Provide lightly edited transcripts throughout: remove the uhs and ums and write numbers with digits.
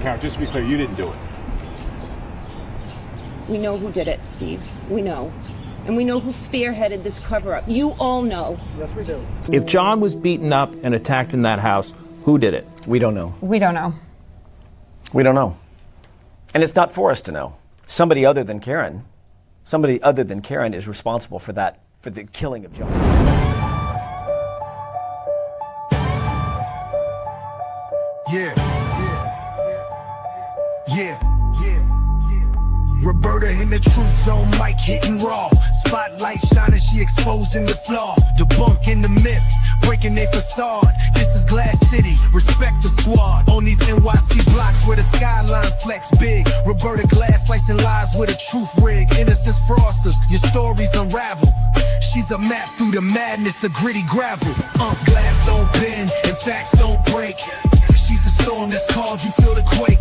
Karen, just to be clear, you didn't do it. We know who did it, Steve. We know. And we know who spearheaded this cover-up. You all know. Yes, we do. If John was beaten up and attacked in that house, who did it? We don't know. We don't know. We don't know. And it's not for us to know. Somebody other than Karen is responsible for that, for the killing of John. Yeah. Roberta in the truth zone, mic hitting raw. Spotlight shining, she exposing the flaw. Debunking the myth, breaking their facade. This is Glass City, respect the squad. On these NYC blocks where the skyline flex big. Roberta Glass slicing lies with a truth rig. Innocence frosters, your stories unravel. She's a map through the madness of gritty gravel. Glass don't bend and facts don't break. She's a storm that's called, you feel the quake.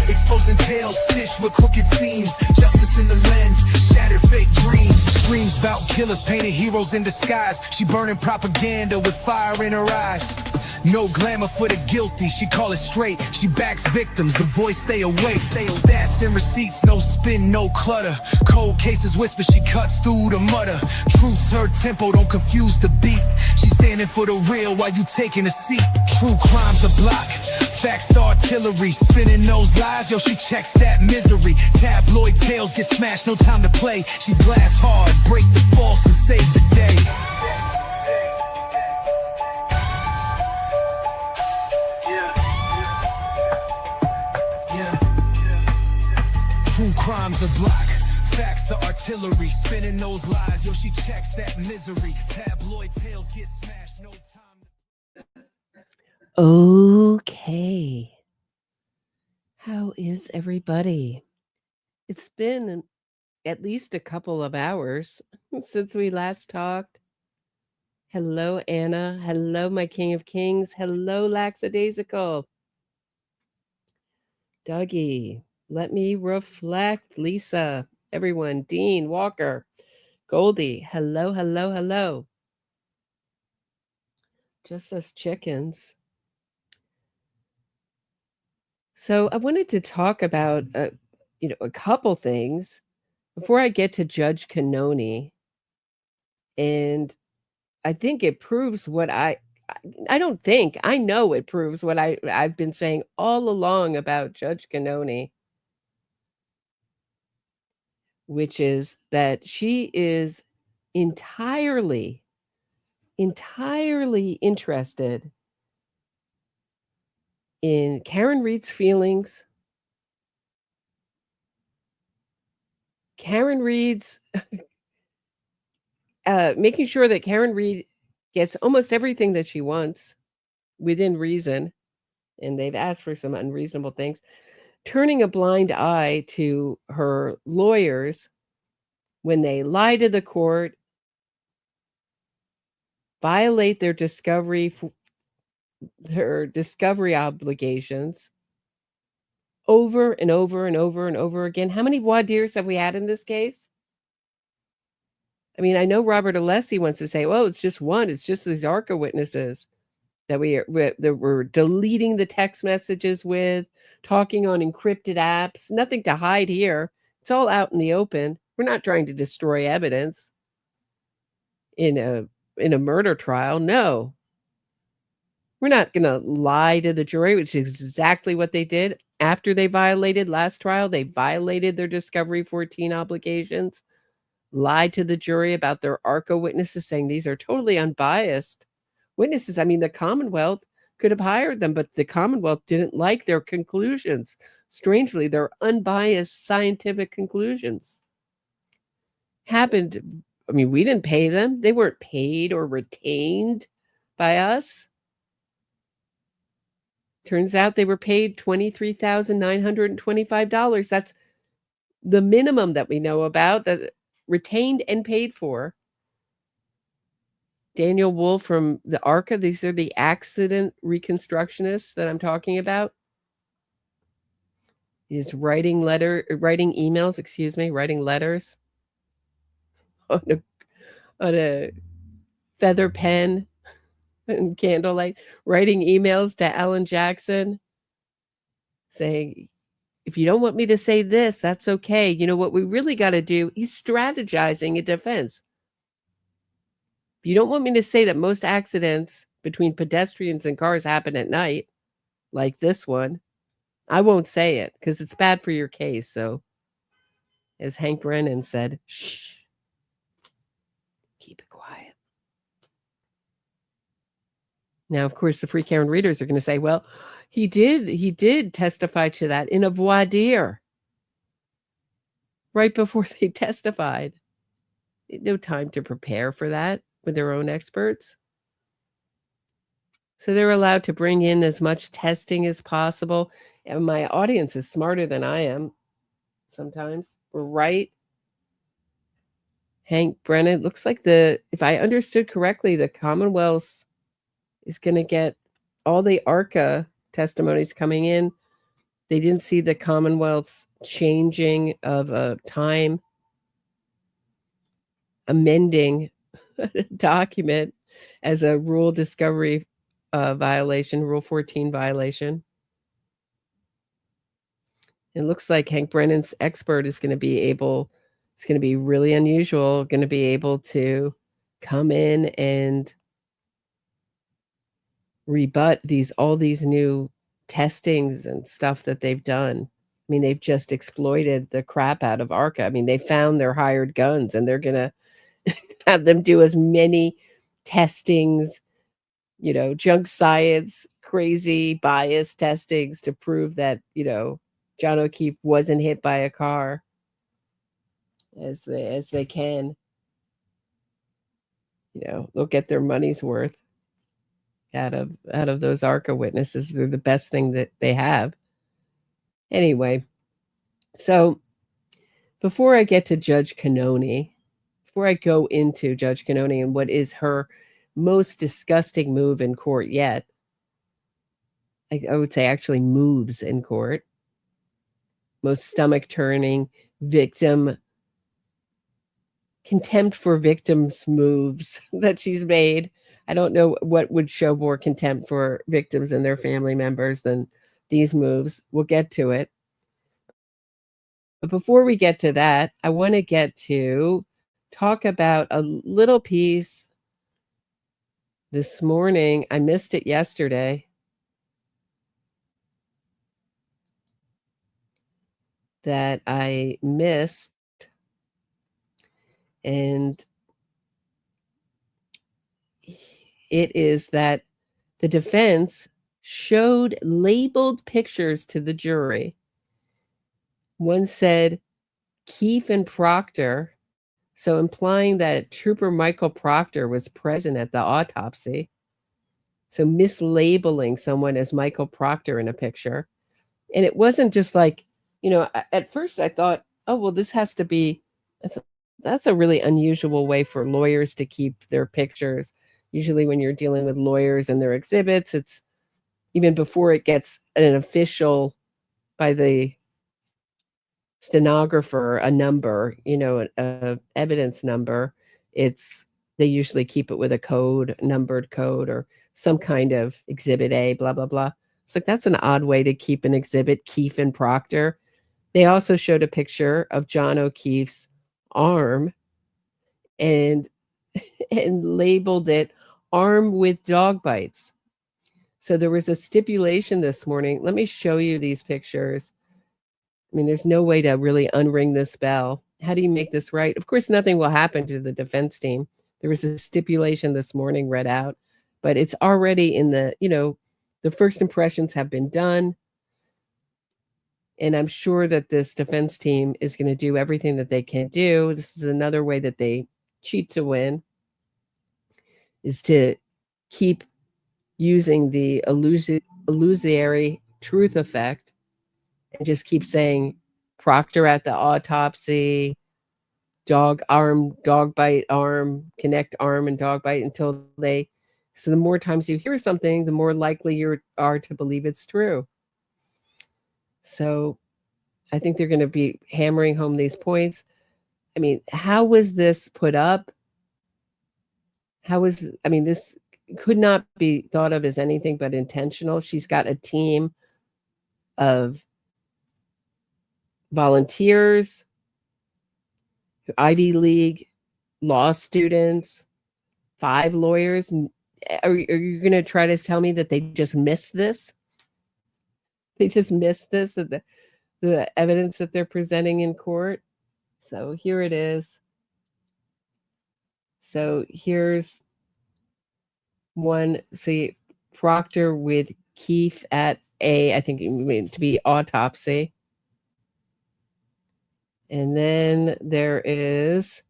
Exposing tales stitched with crooked seams. Justice in the lens, shattered fake dreams. Screams about killers, painted heroes in disguise. She burning propaganda with fire in her eyes. No glamour for the guilty, she call it straight. She backs victims, the voice stay away. Stats and receipts, no spin, no clutter. Cold cases whisper, she cuts through the mutter. Truth's her tempo, don't confuse the beat. She's standing for the real while you taking a seat. True crime's a block, facts the artillery. Spinning those lies, yo, she checks that misery. Tabloid tales get smashed, no time to play. She's glass hard, break the false and save the day. True crime's a block, facts the artillery. Spinning those lies, yo, she checks that misery. Tabloid tales get smashed, no time. Okay. How is everybody? It's been at least a couple of hours since we last talked. Hello, Anna. Hello, my King of Kings. Hello, Lackadaisical. Dougie. Let me reflect. Lisa, everyone, Dean, Walker, Goldie. Hello, hello, hello. Just us chickens. So I wanted to talk about, a couple things before I get to Judge Cannone. And I think it proves what I know it proves what I've been saying all along about Judge Cannone, which is that she is entirely interested in Karen Reed's feelings, Karen Reed's making sure that Karen Reed gets almost everything that she wants within reason, and they've asked for some unreasonable things, turning a blind eye to her lawyers when they lie to the court, violate their discovery obligations over and over and over and over again. How many voir dires have we had in this case? I mean, I know Robert Alessi wants to say, well, it's just one. It's just these ARCA witnesses that we're deleting the text messages with, talking on encrypted apps. Nothing to hide here. It's all out in the open. We're not trying to destroy evidence in a murder trial. No. We're not going to lie to the jury, which is exactly what they did after they violated last trial. They violated their Discovery 14 obligations, lied to the jury about their ARCA witnesses, saying these are totally unbiased witnesses. I mean, the Commonwealth could have hired them, but the Commonwealth didn't like their conclusions. Strangely, their unbiased scientific conclusions happened. I mean, we didn't pay them. They weren't paid or retained by us. Turns out they were paid $23,925. That's the minimum that we know about, that retained and paid for. Daniel Wolf from the ARCA, these are the accident reconstructionists that I'm talking about. He's writing letters on a feather pen and candlelight, writing emails to Alan Jackson, saying, if you don't want me to say this, that's okay. You know what we really got to do? He's strategizing a defense. If you don't want me to say that most accidents between pedestrians and cars happen at night, like this one, I won't say it because it's bad for your case. So, as Hank Brennan said, shh, keep it quiet. Now, of course, the Free Karen readers are going to say, well, he did testify to that in a voir dire right before they testified. No time to prepare for that with their own experts. So they're allowed to bring in as much testing as possible. And my audience is smarter than I am sometimes. We're right. Hank Brennan, looks like if I understood correctly, the Commonwealth is going to get all the ARCA testimonies coming in. They didn't see the Commonwealth's changing of a time, amending a document as a rule discovery violation, Rule 14 violation. It looks like Hank Brennan's expert is going to be able, it's going to be really unusual, going to be able to come in and rebut all these new testings and stuff that they've done. I mean, they've just exploited the crap out of ARCA. I mean, they found their hired guns and they're going to have them do as many testings, junk science, crazy bias testings to prove that, John O'Keefe wasn't hit by a car as they can. They'll get their money's worth out of those ARCA witnesses. They're the best thing that they have. Anyway, so before I get to Judge Cannone, before I go into Judge Cannone and what is her most disgusting move in court yet, I would say actually moves in court, most stomach-turning, contempt for victims moves that she's made. I don't know what would show more contempt for victims and their family members than these moves. We'll get to it. But before we get to that, I want to talk about a little piece this morning. I missed it yesterday. That I missed. And it is that the defense showed labeled pictures to the jury. One said Keefe and Proctor, so implying that Trooper Michael Proctor was present at the autopsy. So mislabeling someone as Michael Proctor in a picture. And it wasn't just like, at first I thought, oh, well, this has to be, that's a really unusual way for lawyers to keep their pictures. Usually when you're dealing with lawyers and their exhibits, it's even before it gets an official by the stenographer, a number, a evidence number, they usually keep it with a code, numbered code, or some kind of exhibit A, blah, blah, blah. It's like, that's an odd way to keep an exhibit, Keefe and Proctor. They also showed a picture of John O'Keefe's arm and labeled it arm with dog bites. So there was a stipulation this morning. Let me show you these pictures. I mean, there's no way to really unring this bell. How do you make this right? Of course, nothing will happen to the defense team. There was a stipulation this morning read out, but it's already in the first impressions have been done. And I'm sure that this defense team is going to do everything that they can do. This is another way that they cheat to win, is to keep using the illusory truth effect and just keep saying Proctor at the autopsy, dog bite arm, connect arm and dog bite until so the more times you hear something, the more likely you are to believe it's true. So I think they're going to be hammering home these points. I mean, how was this put up? This could not be thought of as anything but intentional. She's got a team of volunteers, Ivy League law students, 5 lawyers. Are you going to try to tell me that they just missed this? They just missed this, that the evidence that they're presenting in court? So here it is. So here's one. See, Proctor with Keefe at A, I think you mean to be autopsy. And then there is,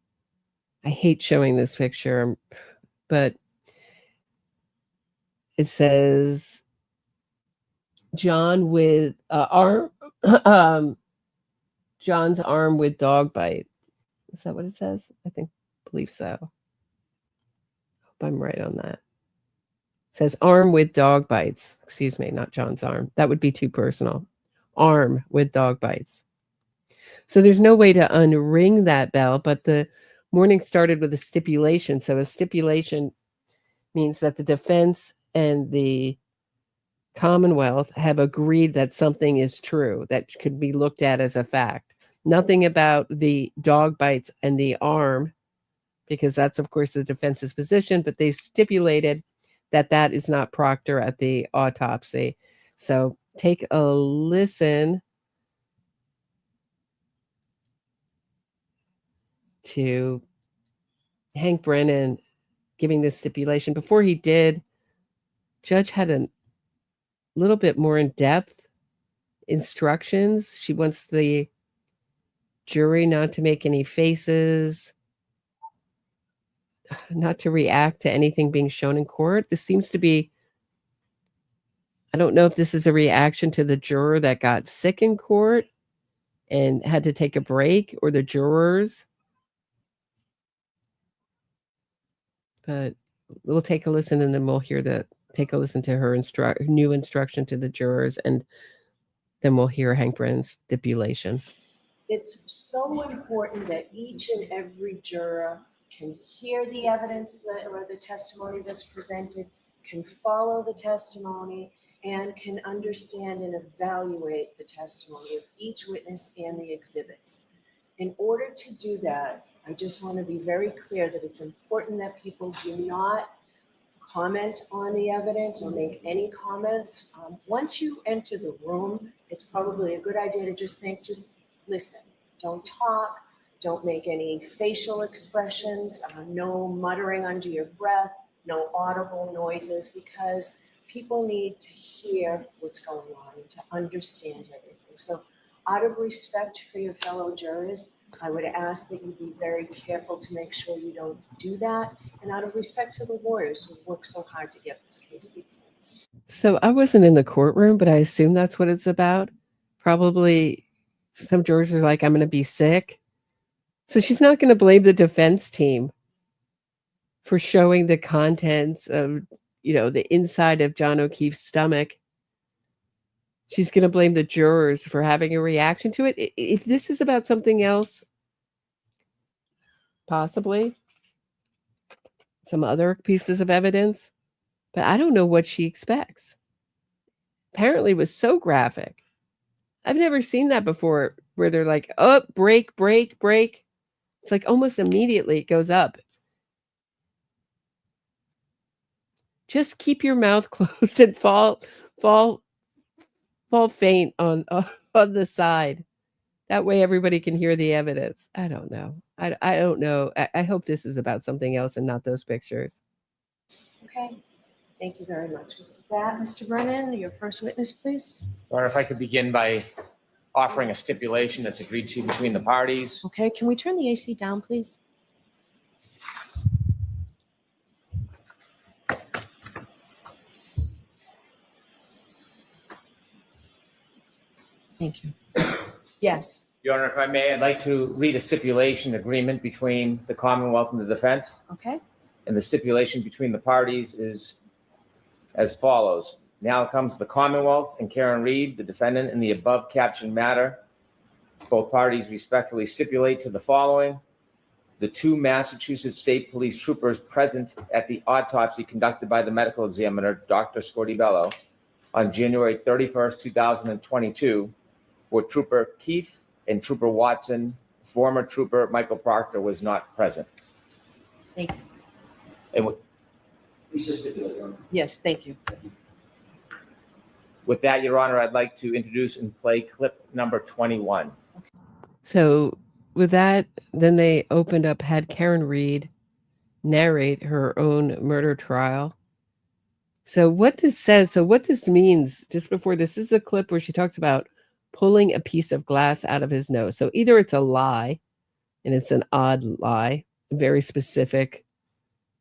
I hate showing this picture, but it says John with arm, John's arm with dog bite. Is that what it says? Believe so. Hope I'm right on that. It says arm with dog bites. Excuse me, not John's arm. That would be too personal. Arm with dog bites. So there's no way to unring that bell, but the morning started with a stipulation. So a stipulation means that the defense and the Commonwealth have agreed that something is true that could be looked at as a fact. Nothing about the dog bites and the arm, because that's, of course, the defense's position, but they stipulated that that is not Proctor at the autopsy. So take a listen to Hank Brennan giving this stipulation. Before he did, Judge had a little bit more in-depth instructions. She wants the jury not to make any faces, not to react to anything being shown in court. This seems to be, I don't know if this is a reaction to the juror that got sick in court and had to take a break, or the jurors. But we'll take a listen, and then we'll take a listen to her new instruction to the jurors, and then we'll hear Hank Brennan's stipulation. It's so important that each and every juror can hear the evidence or the testimony that's presented, can follow the testimony, and can understand and evaluate the testimony of each witness and the exhibits. In order to do that, I just want to be very clear that it's important that people do not comment on the evidence or make any comments. Once you enter the room, it's probably a good idea to just listen. Don't talk. Don't make any facial expressions. No muttering under your breath. No audible noises, because people need to hear what's going on and to understand everything. So out of respect for your fellow jurors, I would ask that you be very careful to make sure you don't do that. And out of respect to the lawyers who worked so hard to get this case before. So I wasn't in the courtroom, but I assume that's what it's about. Probably some jurors are like, I'm going to be sick. So she's not going to blame the defense team for showing the contents of, the inside of John O'Keefe's stomach. She's going to blame the jurors for having a reaction to it. If this is about something else, possibly some other pieces of evidence, but I don't know what she expects. Apparently it was so graphic. I've never seen that before, where they're like, oh, break, break, break. It's like almost immediately it goes up. Just keep your mouth closed and fall faint on the side. That way everybody can hear the evidence. I don't know. I don't know. I hope this is about something else and not those pictures. Okay. Thank you very much. With that, Mr. Brennan, your first witness, please. Or if I could begin by offering a stipulation that's agreed to between the parties. Okay. Can we turn the AC down, please? Thank you. Yes. Your Honor, if I may, I'd like to read a stipulation agreement between the Commonwealth and the defense. Okay. And the stipulation between the parties is as follows. Now comes the Commonwealth and Karen Reed, the defendant, in the above captioned matter. Both parties respectfully stipulate to the following. The 2 Massachusetts State Police troopers present at the autopsy conducted by the medical examiner, Dr. Scortibello, on January 31st, 2022, where Trooper Keefe and Trooper Watson, former Trooper Michael Proctor, was not present. Thank you. And Yes, thank you. with that, Your Honor, I'd like to introduce and play clip number 21. So with that, then they opened up, had Karen Reed narrate her own murder trial. So what this means, just before this is a clip where she talks about pulling a piece of glass out of his nose. So either it's a lie, and it's an odd lie, very specific,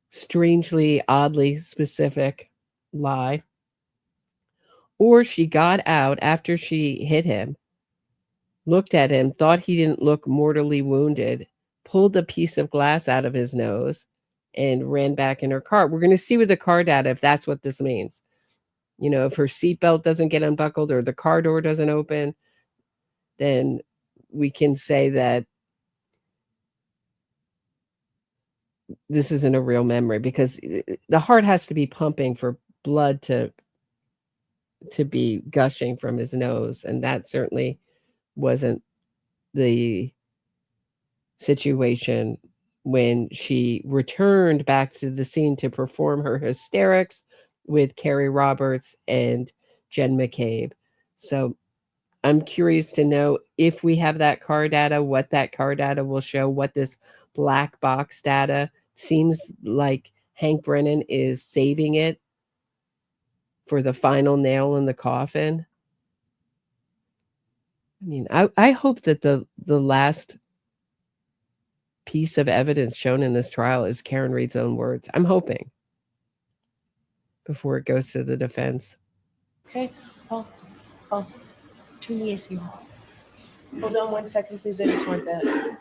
strangely, oddly specific lie, or she got out after she hit him, looked at him, thought he didn't look mortally wounded, pulled a piece of glass out of his nose, and ran back in her car. We're going to see with the car data if that's what this means. You know, if her seatbelt doesn't get unbuckled or the car door doesn't open, then we can say that this isn't a real memory, because the heart has to be pumping for blood to be gushing from his nose. And that certainly wasn't the situation when she returned back to the scene to perform her hysterics with Carrie Roberts and Jen McCabe. So I'm curious to know if we have that car data, what that car data will show, what this black box data seems like. Hank Brennan is saving it for the final nail in the coffin. I mean, I hope that the last piece of evidence shown in this trial is Karen Reed's own words. I'm hoping, before it goes to the defense. Okay, Paul, turn the AC off. Hold on 1 second, please. I just want that.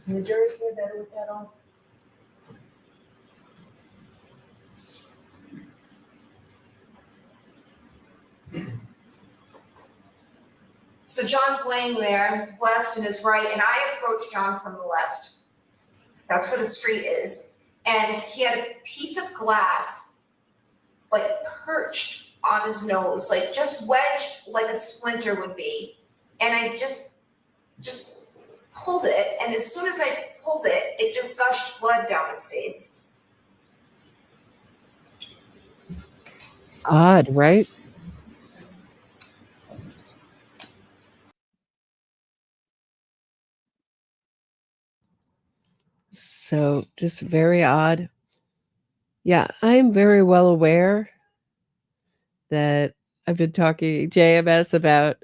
Can the jurors hear better with that on? So John's laying there, his left and his right, and I approach John from the left. That's where the street is. And he had a piece of glass, like perched on his nose, like just wedged like a splinter would be. And I just pulled it, and as soon as I pulled it, it just gushed blood down his face. Odd, right? So just very odd. Yeah, I'm very well aware that I've been talking JMS about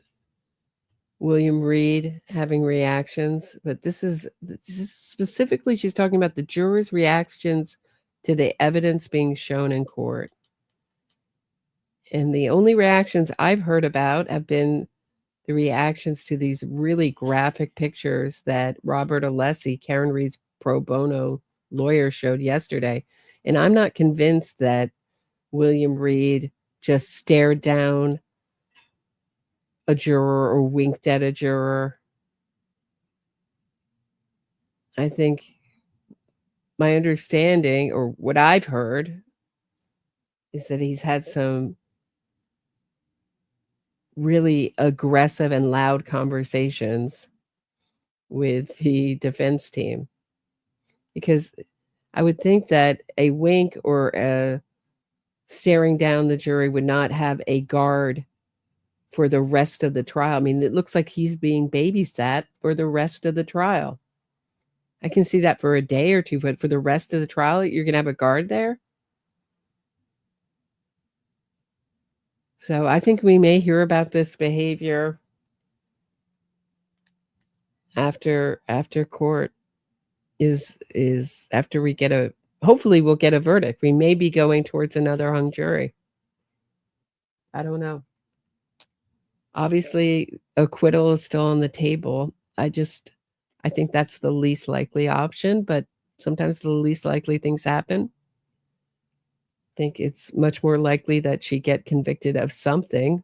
William Reed having reactions, but this is specifically, she's talking about the jurors' reactions to the evidence being shown in court. And the only reactions I've heard about have been the reactions to these really graphic pictures that Robert Alessi, Karen Reed's pro bono lawyer, showed yesterday. And I'm not convinced that William Reed just stared down a juror or winked at a juror. I think my understanding, or what I've heard, is that he's had some really aggressive and loud conversations with the defense team. Because I would think that a wink or a staring down the jury would not have a guard for the rest of the trial. I mean, it looks like he's being babysat for the rest of the trial. I can see that for a day or two, but for the rest of the trial, you're going to have a guard there? So I think we may hear about this behavior after court is after we get hopefully we'll get a verdict. We may be going towards another hung jury. I don't know. Obviously, acquittal is still on the table. I think that's the least likely option, but sometimes the least likely things happen. I think it's much more likely that she get convicted of something,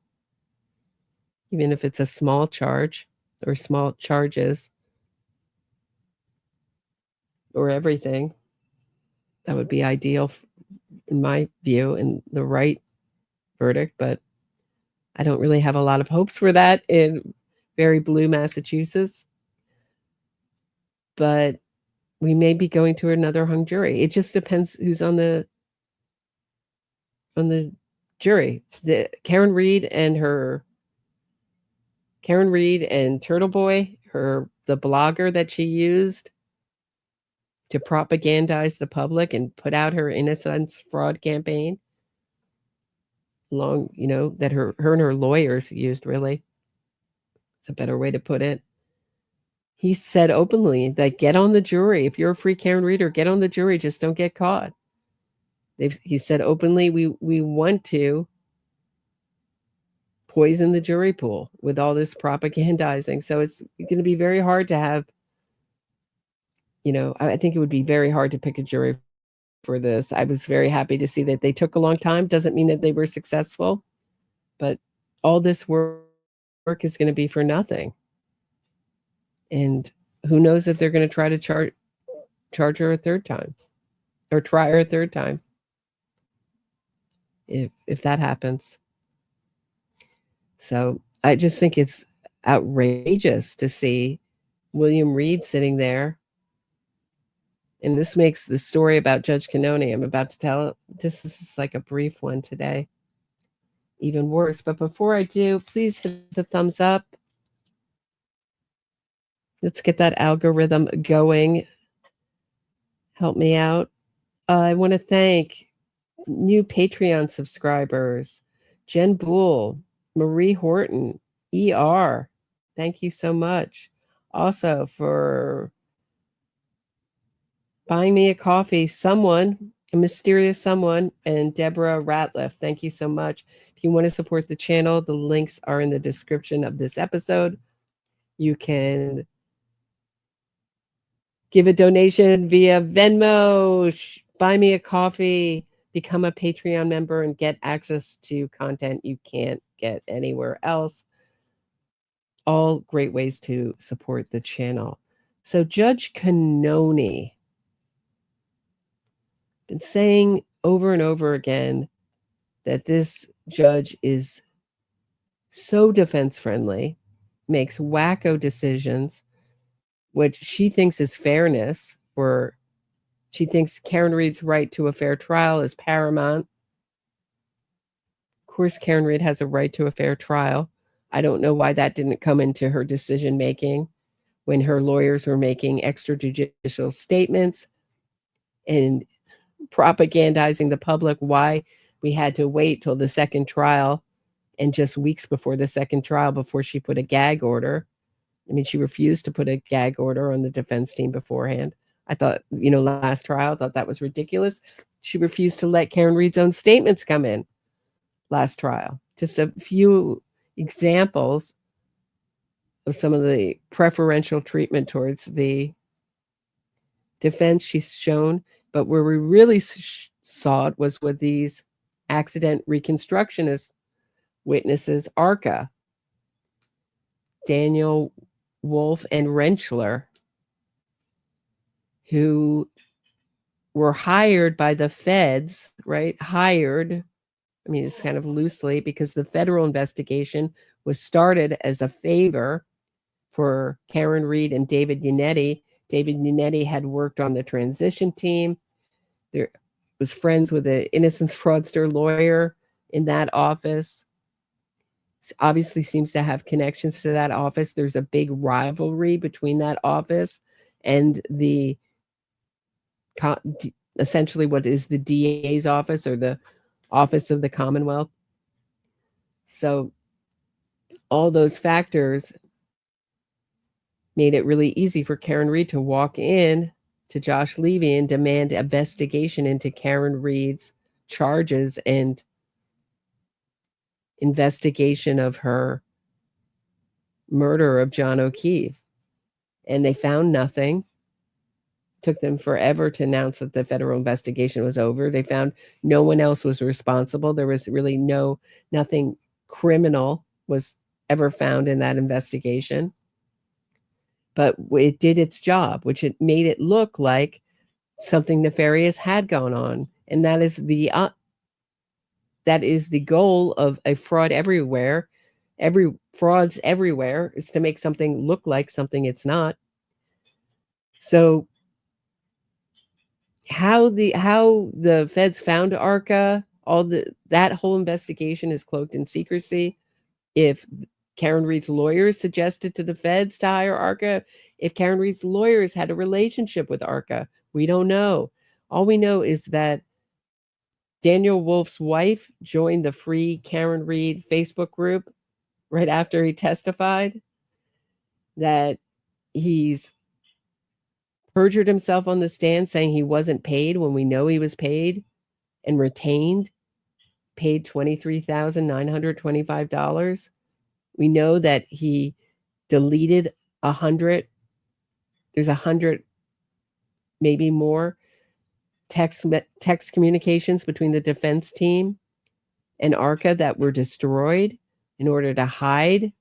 even if it's a small charge or small charges, or everything. That would be ideal in my view and the right verdict, but I don't really have a lot of hopes for that in very blue Massachusetts. But we may be going to another hung jury. It just depends who's on the jury. The Karen Reed and Turtle Boy, the blogger that she used to propagandize the public and put out her innocence fraud campaign. That her and her lawyers used, really. It's a better way to put it. He said openly that get on the jury. If you're a free Karen Reader, get on the jury. Just don't get caught. He said openly, we want to poison the jury pool with all this propagandizing. So it's going to be very hard to have, I think it would be very hard to pick a jury for this. I was very happy to see that they took a long time. Doesn't mean that they were successful, but all this work is going to be for nothing. And who knows if they're going to try to charge her a third time or try her a third time. If that happens. So I just think it's outrageous to see William Reed sitting there. And this makes the story about Judge Cannone I'm about to tell, this is like a brief one today, even worse. But before I do, please hit the thumbs up. Let's get that algorithm going. Help me out. I want to thank new Patreon subscribers, Jen Buell, Marie Horton, ER. Thank you so much. Also for buying me a coffee, a mysterious someone, and Deborah Ratliff. Thank you so much. If you want to support the channel, the links are in the description of this episode. You can give a donation via Venmo, buy me a coffee, become a Patreon member, and get access to content you can't get anywhere else. All great ways to support the channel. So Judge Cannone been saying over and over again that this judge is so defense friendly, makes wacko decisions, which she thinks is fairness, she thinks Karen Reed's right to a fair trial is paramount. Of course, Karen Reed has a right to a fair trial. I don't know why that didn't come into her decision making when her lawyers were making extrajudicial statements and propagandizing the public why we had to wait till the second trial and just weeks before the second trial before she put a gag order. I mean, she refused to put a gag order on the defense team beforehand. I thought, last trial, I thought that was ridiculous. She refused to let Karen Reed's own statements come in last trial. Just a few examples of some of the preferential treatment towards the defense she's shown. But where we really saw it was with these accident reconstructionist witnesses, ARCA, Daniel Wolf and Rentschler, who were hired by the feds, right? It's kind of loosely because the federal investigation was started as a favor for Karen Reed and David Yannetti. David Yannetti had worked on the transition team. There was friends with an innocence fraudster lawyer in that office. Obviously seems to have connections to that office. There's a big rivalry between that office and essentially what is the DA's office or the Office of the Commonwealth. So all those factors made it really easy for Karen Reed to walk in to Josh Levy and demand investigation into Karen Reed's charges and investigation of her murder of John O'Keefe. And they found nothing. Took them forever to announce that the federal investigation was over. They found no one else was responsible. There was really nothing criminal was ever found in that investigation. But it did its job, which it made it look like something nefarious had gone on, and that is the goal of a fraud everywhere. Every frauds everywhere is to make something look like something it's not. So how the feds found Arca, that whole investigation is cloaked in secrecy. If Karen Reed's lawyers suggested to the feds to hire Arca, if Karen Reed's lawyers had a relationship with Arca, we don't know. All we know is that Daniel Wolf's wife joined the Free Karen Reed Facebook group right after he testified, that he's perjured himself on the stand saying he wasn't paid when we know he was paid and retained, paid $23,925. We know that he deleted 100, there's 100, maybe more, text communications between the defense team and Arca that were destroyed in order to hide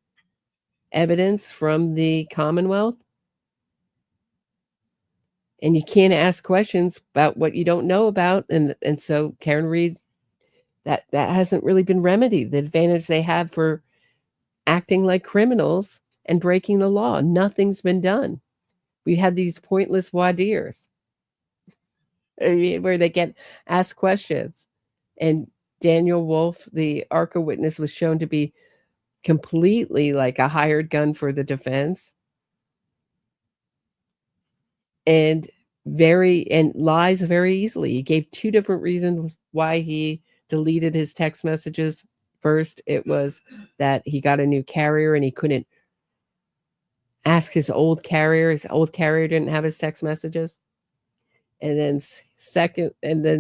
evidence from the Commonwealth. And you can't ask questions about what you don't know about. And so Karen Reed, that hasn't really been remedied. The advantage they have for acting like criminals and breaking the law, nothing's been done. We had these pointless voir dires, I mean, where they get asked questions. And Daniel Wolf, the Arca witness, was shown to be completely like a hired gun for the defense. And lies very easily. He gave two different reasons why he deleted his text messages. First, it was that he got a new carrier and he couldn't ask his old carrier. His old carrier didn't have his text messages. And then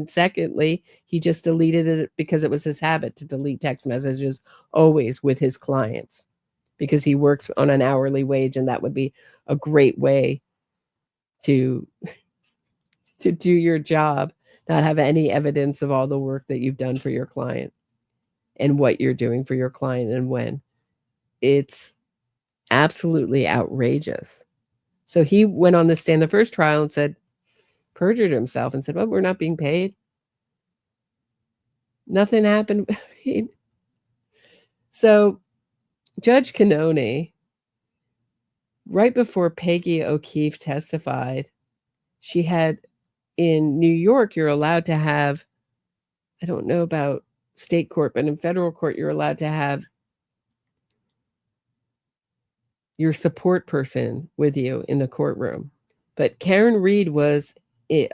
secondly, he just deleted it because it was his habit to delete text messages always with his clients, because he works on an hourly wage, and that would be a great way to do your job, not have any evidence of all the work that you've done for your client and what you're doing for your client and when. It's absolutely outrageous. So he went on the stand the first trial and said, perjured himself and said, well, we're not being paid. Nothing happened. So Judge Cannone, right before Peggy O'Keefe testified, she had, in New York, you're allowed to have, I don't know about state court, but in federal court, you're allowed to have your support person with you in the courtroom. But Karen Reed was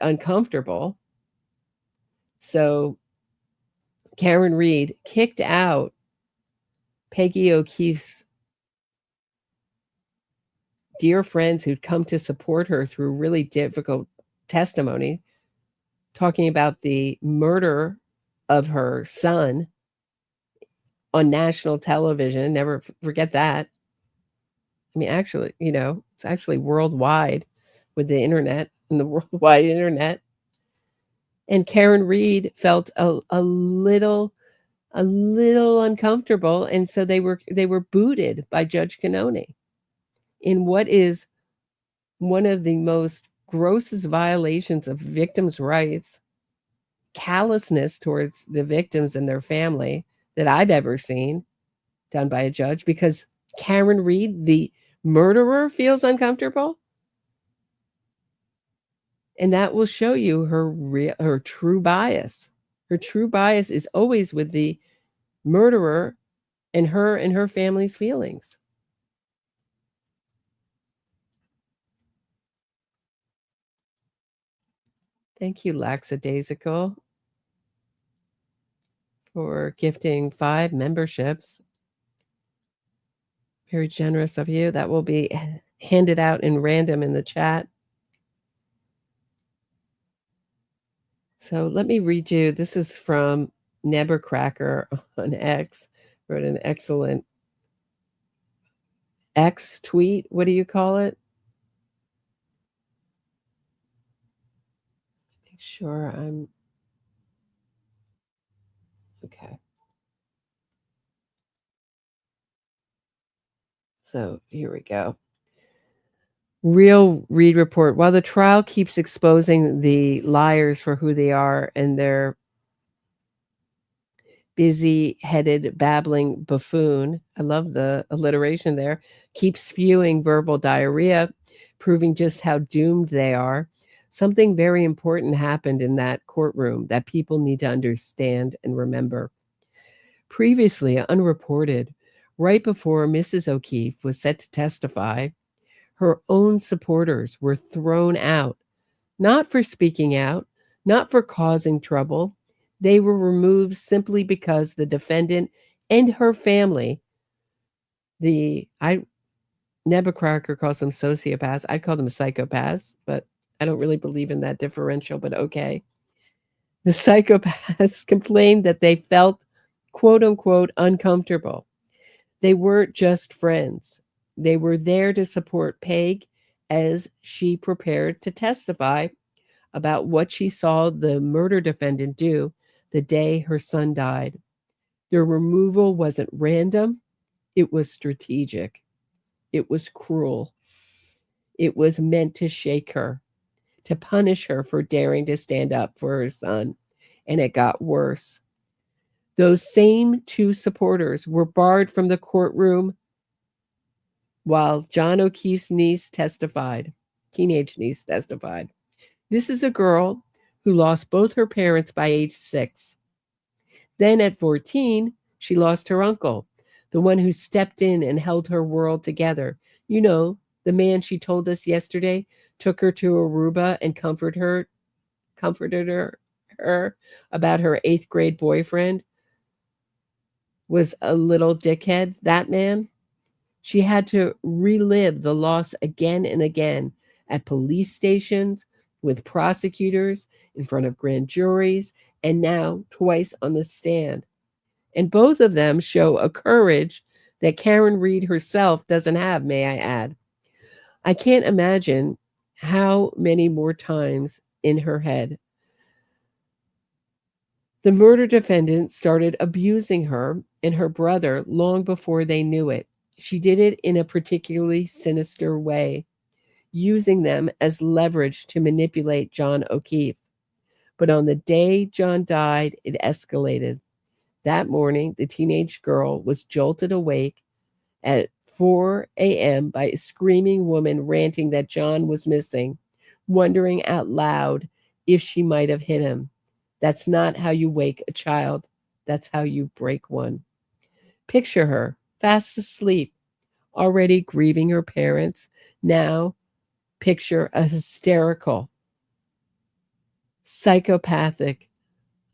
uncomfortable. So Karen Reed kicked out Peggy O'Keefe's dear friends who'd come to support her through really difficult testimony, talking about the murder of her son on national television. Never forget that. I mean, actually, it's actually worldwide with the internet and the worldwide internet. And Karen Reed felt a little uncomfortable, and so they were booted by Judge Cannone in what is one of the most grossest violations of victims' rights, callousness towards the victims and their family that I've ever seen done by a judge, because Karen Reed, the murderer, feels uncomfortable. And that will show you her true bias. Her true bias is always with the murderer and her family's feelings. Thank you, Lackadaisical, for gifting 5 memberships. Very generous of you. That will be handed out in random in the chat. So let me read you. This is from Nebercracker on X. Wrote an excellent X tweet. What do you call it? Make sure I'm okay. So here we go. Real Read report. While the trial keeps exposing the liars for who they are and their busy-headed babbling buffoon, I love the alliteration there, keeps spewing verbal diarrhea, proving just how doomed they are, something very important happened in that courtroom that people need to understand and remember. Previously unreported, right before Mrs. O'Keefe was set to testify, her own supporters were thrown out, not for speaking out, not for causing trouble. They were removed simply because the defendant and her family, Nebuchadnezzar calls them sociopaths. I call them psychopaths, but I don't really believe in that differential, but okay. The psychopaths complained that they felt, quote unquote, uncomfortable. They weren't just friends. They were there to support Peg as she prepared to testify about what she saw the murder defendant do the day her son died. Their removal wasn't random. It was strategic. It was cruel. It was meant to shake her, to punish her for daring to stand up for her son. And it got worse. Those same two supporters were barred from the courtroom while John O'Keefe's niece testified, teenage niece testified. This is a girl who lost both her parents by age 6. Then at 14, she lost her uncle, the one who stepped in and held her world together. You know, the man she told us yesterday took her to Aruba and comforted her about her 8th grade boyfriend was a little dickhead, that man. She had to relive the loss again and again at police stations, with prosecutors, in front of grand juries, and now twice on the stand. And both of them show a courage that Karen Read herself doesn't have, may I add. I can't imagine how many more times in her head. The murder defendant started abusing her and her brother long before they knew it. She did it in a particularly sinister way, using them as leverage to manipulate John O'Keefe. But on the day John died, it escalated. That morning, the teenage girl was jolted awake at 4 a.m. by a screaming woman ranting that John was missing, wondering out loud if she might have hit him. That's not how you wake a child. That's how you break one. Picture her, fast asleep, already grieving her parents. Now, picture a hysterical, psychopathic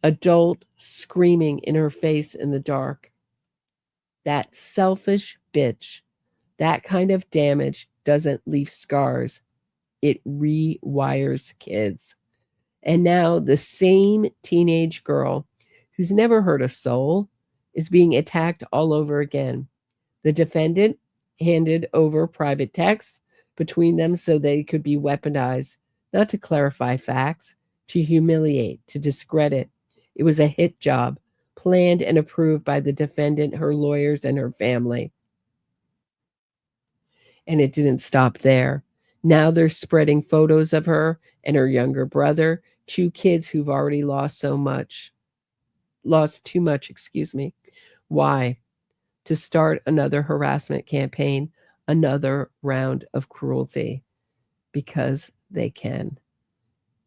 adult screaming in her face in the dark. That selfish bitch, that kind of damage doesn't leave scars. It rewires kids. And now the same teenage girl who's never hurt a soul is being attacked all over again. The defendant handed over private texts between them so they could be weaponized, not to clarify facts, to humiliate, to discredit. It was a hit job, planned and approved by the defendant, her lawyers, and her family. And it didn't stop there. Now they're spreading photos of her and her younger brother, 2 kids who've already lost too much. Why? To start another harassment campaign, another round of cruelty, because they can.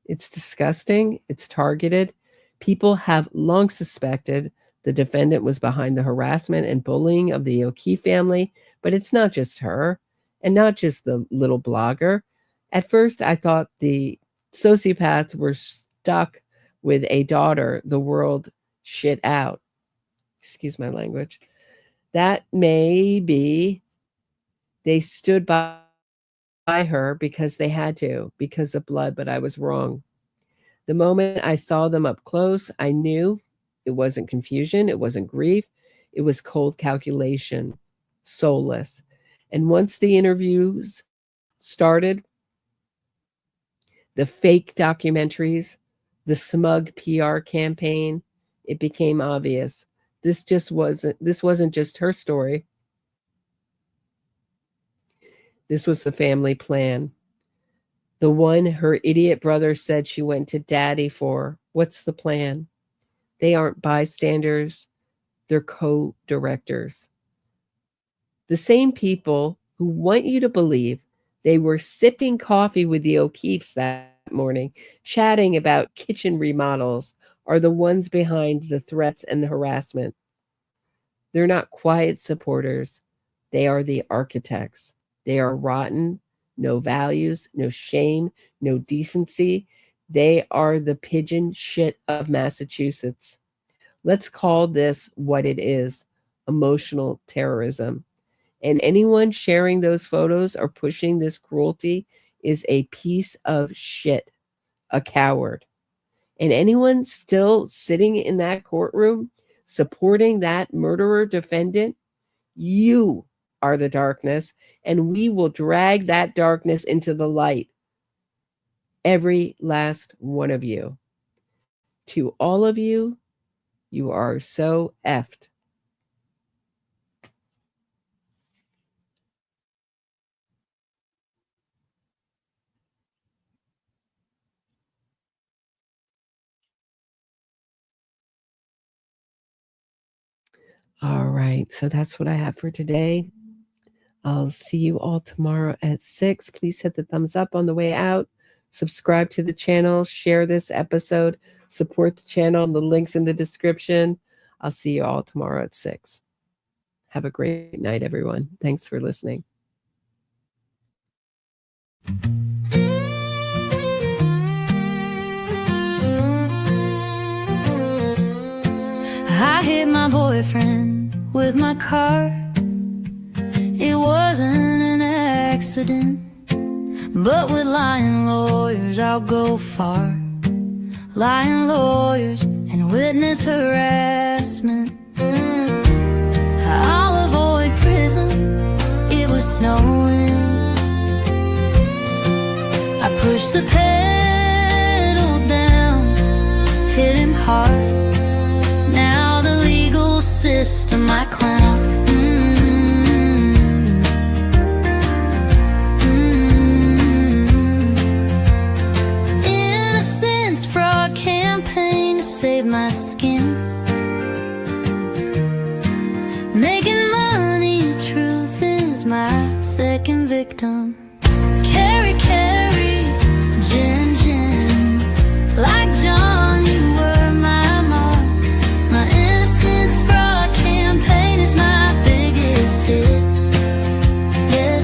It's disgusting. It's targeted. People have long suspected the defendant was behind the harassment and bullying of the O'Keefe family, but it's not just her and not just the little blogger. At first, I thought the sociopaths were stuck with a daughter the world shit out. Excuse my language. That may be they stood by her because they had to, because of blood, but I was wrong. The moment I saw them up close, I knew it wasn't confusion, it wasn't grief, it was cold calculation, soulless. And once the interviews started, the fake documentaries, the smug PR campaign, it became obvious. This wasn't just her story. This was the family plan. The one her idiot brother said she went to daddy for. What's the plan? They aren't bystanders. They're co-directors. The same people who want you to believe they were sipping coffee with the O'Keeffes that morning, chatting about kitchen remodels, are the ones behind the threats and the harassment. They're not quiet supporters. They are the architects. They are rotten, no values, no shame, no decency. They are the pigeon shit of Massachusetts. Let's call this what it is, emotional terrorism. And anyone sharing those photos or pushing this cruelty is a piece of shit, a coward. And anyone still sitting in that courtroom supporting that murderer defendant, you are the darkness, and we will drag that darkness into the light. Every last one of you. To all of you, you are so effed. All right, so that's what I have for today. I'll see you all tomorrow at 6. Please hit the thumbs up on the way out. Subscribe to the channel. Share this episode. Support the channel. The link's in the description. I'll see you all tomorrow at 6. Have a great night, everyone. Thanks for listening. I hit my boyfriend with my car. It wasn't an accident, but with lying lawyers I'll go far. Lying lawyers and witness harassment. I'll avoid prison. It was snowing. I pushed the pedal down, hit him hard. Now the legal system I clown. Innocence fraud campaign to save my skin. Making money, truth is my second victim. Carry, carry, gin, gin. Like John, you were my mark. My innocence fraud campaign is my biggest hit. Yeah.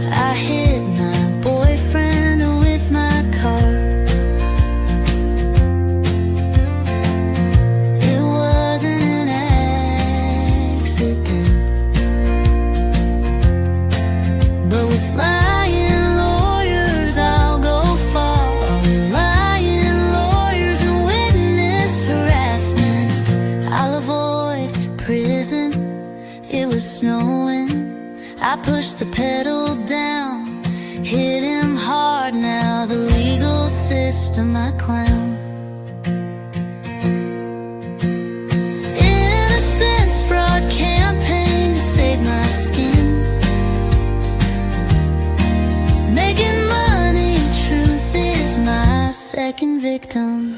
I hit my boyfriend with my car. It wasn't an accident, but with lying lawyers I'll go far. Lying lawyers and witness harassment. I'll avoid prison. It was snowing. I pushed the pedal down, hit him hard. Now the legal system I clown. Innocence fraud campaign to save my skin. Making money, truth is my second victim.